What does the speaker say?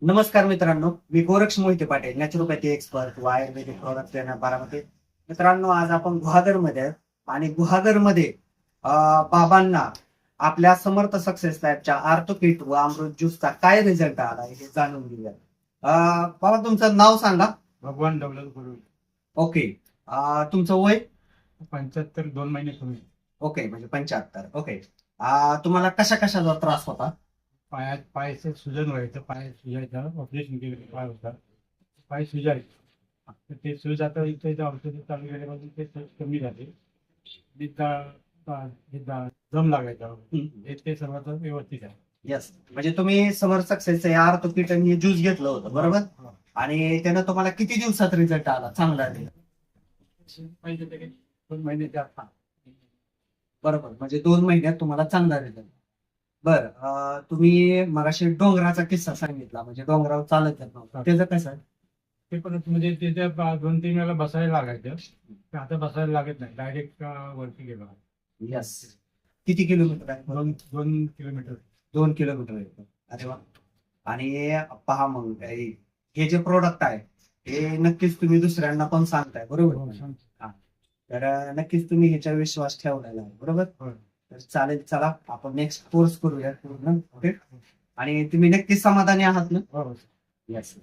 नमस्कार मित्रांनो, मी Goraksh Mohite Patil, naturopathy expert व आयुर्वेदिक प्रोडक्ट देणार बारामती. मित्रांनो, आज आपण गुहागरमध्ये आहे आणि गुहागरमध्ये बाबांना आपल्या समर्थ सक्सेस लॅबच्या आर्थो किट व अमृत ज्यूसचा काय रिझल्ट आला हे जाणून घेऊया. बाबा, तुमचं नाव सांगा. भगवान दौलत गुरु. ओके. तुमचं वय? 75 2 महिने पूर्वी. ओके, म्हणजे 75. ओके. तुम्हाला कशा कशाचा त्रास होता? पायाचं सुजन व्हायचं, पाय सुजायचं, ऑपरेशन केलं पाय होता, पाय सुजायचं. तर ते सूज आता इथे औषध चालू केल्यापासून ते सूज कमी झाले. दम लागायचा ते सर्वात व्यवस्थित आहे. येस, म्हणजे तुम्ही समर्थ सक्सेस आर्थो किट आणि ज्यूस घेतलं होतं, बरोबर? आणि त्यानं तुम्हाला किती दिवसात रिझल्ट आला चांगला आला? पाहिजे ते 2 महिन्याच्या आत. बरोबर, म्हणजे 2 महिन्यात तुम्हाला चांगला रिझल्ट. बर, तुम्ही मगाशी डोंगराचा किस्सा सांगितला, म्हणजे डोंगरावर चालत येत नव्हतं, त्याचं कसं आहे? ते पण म्हणजे त्याच्या 2-3 वेळेला बसायला लागायचं. ते आता बसायला लागत नाही, डायरेक्ट वरती गेलो. यस. किती किलोमीटर आहे? 2 किलोमीटर. 2 किलोमीटर आहे. अरे वा. आणि पहा मग, हे जे प्रोडक्ट आहे हे नक्कीच तुम्ही दुसऱ्यांना पण सांगताय, बरोबर? तर नक्कीच तुम्ही ह्याच्यावर विश्वास ठेवलेला आहे, बरोबर? तर चालेल, चला आपण नेक्स्ट कोर्स करूया पूर्ण. ओके. आणि तुम्ही नक्कीच समाधानी आहात ना? हो. येस.